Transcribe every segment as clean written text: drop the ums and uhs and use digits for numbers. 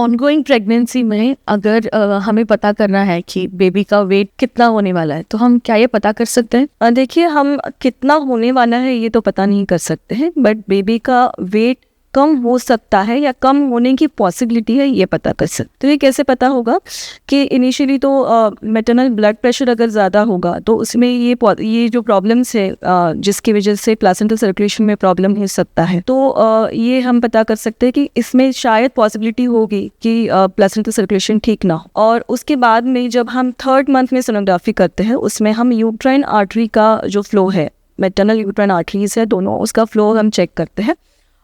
Ongoing pregnancy में अगर हमें पता करना है कि बेबी का वेट कितना होने वाला है, तो हम क्या ये पता कर सकते हैं? देखिए, हम कितना होने वाला है ये तो पता नहीं कर सकते हैं, बट बेबी का वेट कम हो सकता है या कम होने की पॉसिबिलिटी है ये पता कर सकते। तो ये कैसे पता होगा कि इनिशियली तो मैटरनल ब्लड प्रेशर अगर ज़्यादा होगा तो उसमें ये जो प्रॉब्लम्स है जिसकी वजह से प्लेसेंटल सर्कुलेशन में प्रॉब्लम हो सकता है, तो ये हम पता कर सकते हैं कि इसमें शायद पॉसिबिलिटी होगी कि प्लेसेंटल सर्कुलेशन ठीक ना हो। और उसके बाद में जब हम 3rd मंथ में सोनोग्राफी करते हैं, उसमें हम यूट्राइन आर्टरी का जो फ्लो है, मैटरनल यूट्राइन आर्टरीज है दोनों, उसका फ्लो हम चेक करते हैं।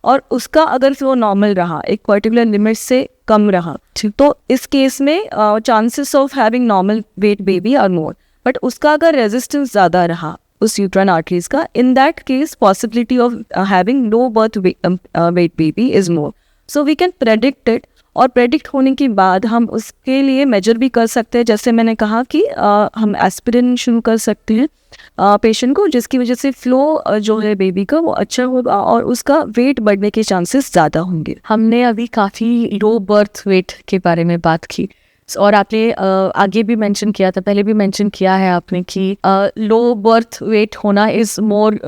और उसका अगर फ्लो नॉर्मल रहा, एक पर्टिकुलर लिमिट से कम रहा, तो इस केस में chances of having normal weight baby are more. But उसका अगर रेजिस्टेंस ज़्यादा रहा उस यूट्राइन आर्टरीज का, in that case possibility of having low birth weight baby is more. So we can predict it, और प्रेडिक्ट होने के बाद हम उसके लिए मेजर भी कर सकते हैं। जैसे मैंने कहा कि हम एस्पिरिन शुरू कर सकते हैं पेशेंट को, जिसकी वजह से फ्लो जो है बेबी का वो अच्छा होगा और उसका वेट बढ़ने के चांसेस ज़्यादा होंगे। हमने अभी काफ़ी लो बर्थ वेट के बारे में बात की, और आपने आगे भी मेंशन किया था, पहले भी मेंशन किया है आपने कि लो बर्थ वेट होना इज़ मोर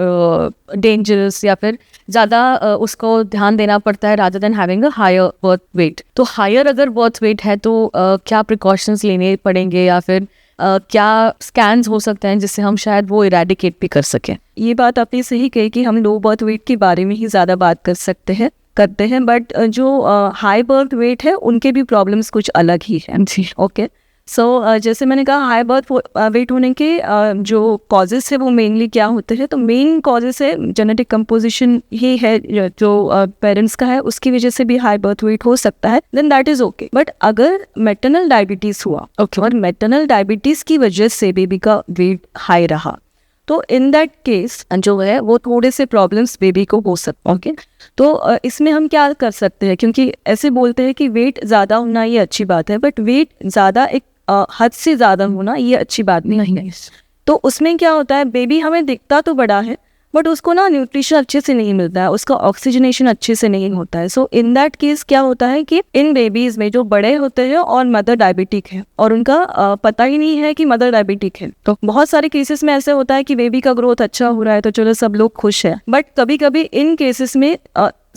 डेंजरस, या फिर ज़्यादा उसको ध्यान देना पड़ता है rather than having a higher birth weight. तो हायर अगर बर्थ वेट है तो क्या प्रिकॉशंस लेने पड़ेंगे, या फिर क्या स्कैन्स हो सकते हैं जिससे हम शायद वो इरेडिकेट भी कर सकें? ये बात आपने सही कही कि हम लो बर्थ वेट के बारे में ही ज़्यादा बात करते हैं, बट जो हाई बर्थ वेट है उनके भी प्रॉब्लम्स कुछ अलग ही हैं। जी, ओके। सो जैसे मैंने कहा, हाई बर्थ वेट होने के जो कॉजेस है वो मेनली क्या होते हैं, तो मेन कॉजेस है जेनेटिक कंपोजिशन ही है, जो पेरेंट्स का है उसकी वजह से भी हाई बर्थ वेट हो सकता है, then that is okay. But अगर मैटरनल डायबिटीज हुआ और मैटरनल डायबिटीज की वजह से बेबी का वेट हाई रहा, तो इन दैट केस जो है वो थोड़े से प्रॉब्लम्स बेबी को हो सकते हैं। ओके, तो इसमें हम क्या कर सकते हैं, क्योंकि ऐसे बोलते हैं कि वेट ज़्यादा होना ये अच्छी बात है, बट वेट ज़्यादा एक हद से ज़्यादा होना ये अच्छी बात नहीं है। तो उसमें क्या होता है, बेबी हमें दिखता तो बड़ा है बट उसको ना न्यूट्रिशन अच्छे से नहीं मिलता है, उसका ऑक्सीजनेशन अच्छे से नहीं होता है। सो इन दैट केस क्या होता है कि इन बेबीज में जो बड़े होते हैं और मदर डायबिटिक है और उनका पता ही नहीं है कि मदर डायबिटिक है, तो बहुत सारे केसेस में ऐसे होता है कि बेबी का ग्रोथ अच्छा हो रहा है तो चलो सब लोग खुश है, बट कभी कभी इन केसेस में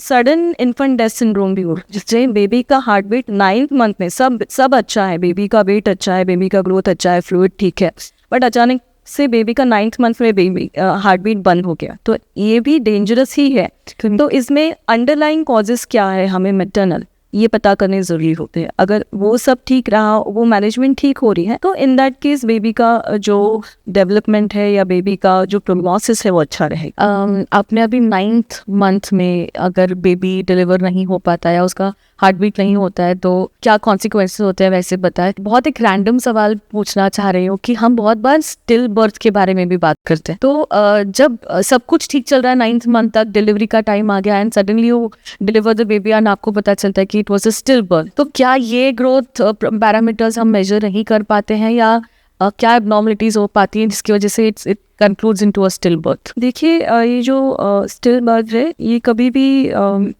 सडन इन्फेंट डेथ सिंड्रोम भी हो, जिससे बेबी का हार्ट बीट 9th मंथ में सब अच्छा है, बेबी का वेट अच्छा है, बेबी का ग्रोथ अच्छा है, फ्लूइड ठीक है, बट अचानक से बेबी का 9th मंथ में बेबी हार्ट बीट बंद हो गया, तो ये भी डेंजरस ही है। तो इसमें अंडरलाइंग कॉजेस क्या है हमें मैटरनल ये पता करने ज़रूरी होते हैं। अगर वो सब ठीक रहा, वो मैनेजमेंट ठीक हो रही है, तो इन दैट केस बेबी का जो डेवलपमेंट है या बेबी का जो प्रोग्नोसिस है वो अच्छा रहेगा। आपने अभी 9th मंथ में अगर बेबी डिलीवर नहीं हो पाता या उसका हार्ट बीट नहीं होता है तो क्या कॉन्सिक्वेंसेस होते हैं, वैसे बताएं। बहुत एक रैंडम सवाल पूछना चाह रही हूँ कि हम बहुत बार स्टिल बर्थ के बारे में भी बात करते हैं, तो जब सब कुछ ठीक चल रहा है, 9th मंथ तक डिलीवरी का टाइम आ गया and suddenly you deliver the baby and आपको पता चलता है कि it was a still birth, तो क्या ये ग्रोथ पैरामीटर्स हम मेजर नहीं कर पाते हैं, या क्या एबनॉर्मलिटीज हो पाती हैं जिसकी वजह से it concludes into a still birth? देखिए, ये जो स्टिल बर्थ है ये कभी भी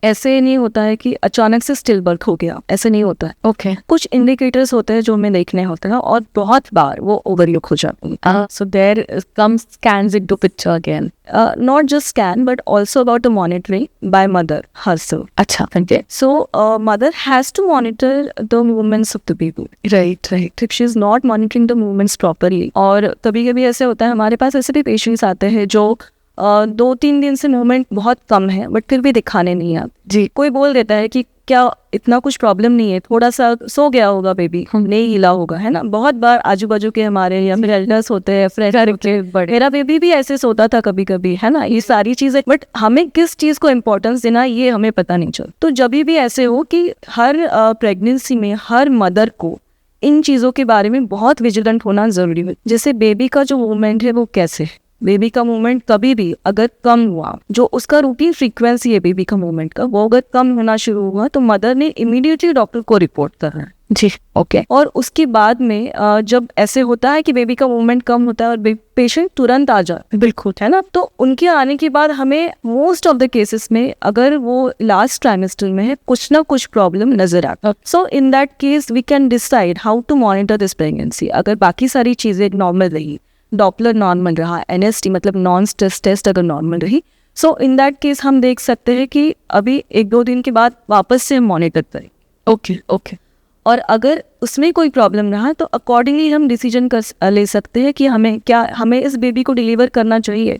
ऐसे नहीं होता है कि अचानक से स्टिल बर्थ हो गया, ऐसे नहीं होता है। ओके, कुछ इंडिकेटर्स होते हैं जो हमें देखने होते हैं और बहुत बार वो ओवरलुक हो जाते हैं। So there comes scans into picture again, not just scan but also about the monitoring by mother herself. अच्छा, okay. So mother has to monitor the movements of the baby. Right. If she is not monitoring the movements properly, और कभी कभी ऐसे होता है, हमारे पास ऐसे भी पेशेंट्स आते हैं जो 2-3 दिन से मूवमेंट बहुत कम है बट फिर भी दिखाने नहीं आते। जी, कोई बोल देता है कि क्या इतना कुछ प्रॉब्लम नहीं है, थोड़ा सा सो गया होगा बेबी, नहीं हिला होगा, है ना। बहुत बार आजू बाजू के हमारे या फिर एल्डर्स होते हैं, फ्रेंड के, मेरा बेबी भी ऐसे सोता था कभी कभी, है ना। ये सारी चीजें, बट हमें किस चीज को इम्पोर्टेंस देना ये हमें पता नहीं चलता। तो जब भी ऐसे हो कि हर प्रेगनेंसी में हर मदर को इन चीज़ों के बारे में बहुत विजिलेंट होना ज़रूरी है। जैसे बेबी का जो मूवमेंट है वो कैसे है, बेबी का मूवमेंट कभी भी अगर कम हुआ, जो उसका रूटीन फ्रीक्वेंसी है बेबी का मूवमेंट का, वो अगर कम होना शुरू हुआ तो मदर ने इमीडिएटली डॉक्टर को रिपोर्ट करना है। जी, ओके और उसके बाद में जब ऐसे होता है कि बेबी का मूवमेंट कम होता है और पेशेंट तुरंत आ जाए, बिल्कुल है ना, तो उनके आने के बाद हमें मोस्ट ऑफ द केसेस में अगर वो लास्ट ट्राइमेस्टर में है कुछ ना कुछ प्रॉब्लम नजर आता है। So in that case we can decide how to monitor this pregnancy. अगर बाकी सारी चीज़ें नॉर्मल रही, डॉपलर नॉर्मल रहा, NST मतलब नॉन स्ट्रेस टेस्ट अगर नॉर्मल रही, सो इन दैट केस हम देख सकते हैं कि अभी 1-2 दिन के बाद वापस से मॉनिटर करें। ओके और अगर उसमें कोई प्रॉब्लम रहा तो अकॉर्डिंगली हम डिसीजन ले सकते हैं कि हमें इस बेबी को डिलीवर करना चाहिए,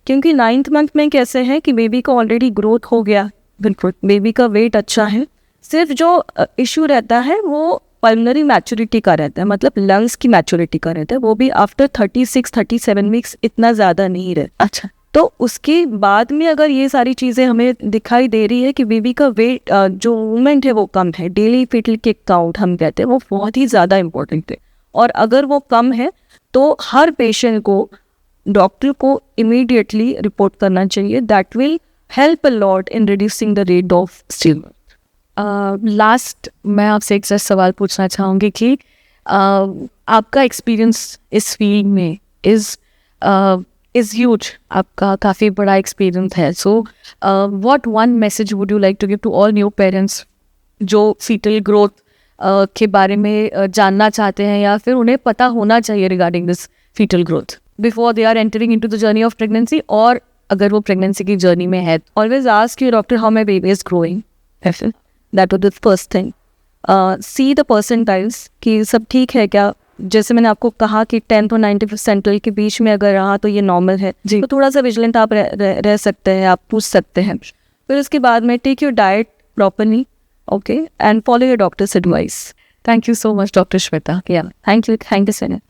क्योंकि 9th मंथ में कैसे है कि बेबी का ऑलरेडी ग्रोथ हो गया, बिल्कुल बेबी का वेट अच्छा है। सिर्फ जो इशू रहता है वो पल्मोनरी मैच्योरिटी का रहता है, मतलब लंग्स की मैच्योरिटी का रहता है, वो भी आफ्टर 36-37 वीक्स इतना ज़्यादा नहीं रहता। अच्छा तो उसके बाद में अगर ये सारी चीज़ें हमें दिखाई दे रही है कि बेबी का वेट जो मूवमेंट है वो कम है, डेली फीटल किक काउंट हम कहते हैं, वो बहुत ही ज़्यादा इम्पोर्टेंट है, और अगर वो कम है तो हर पेशेंट को डॉक्टर को इमीडिएटली रिपोर्ट करना चाहिए। That will help a lot in reducing the rate of stillbirth. Last मैं आपसे एक सवाल पूछना चाहूँगी कि आपका एक्सपीरियंस इस फील्ड में इज़ ह्यूज, आपका काफ़ी बड़ा एक्सपीरियंस है। So what one message would you like to give to all new parents जो फीटल ग्रोथ के बारे में जानना चाहते हैं, या फिर उन्हें पता होना चाहिए regarding this foetal growth before they are entering into the journey of pregnancy, और अगर वो प्रेगनेंसी की जर्नी में है? Always ask your doctor how my baby is growing, that was the first thing. See the percentiles कि सब ठीक है क्या। जैसे मैंने आपको कहा कि 10 और 90 परसेंटाइल के बीच में अगर रहा तो ये नॉर्मल है, तो थोड़ा सा विजिलेंट आप रह सकते हैं, आप पूछ सकते हैं। फिर उसके बाद में take your diet properly, okay, and follow your doctor's advice. Thank you so much doctor Shweta. Thank you so much.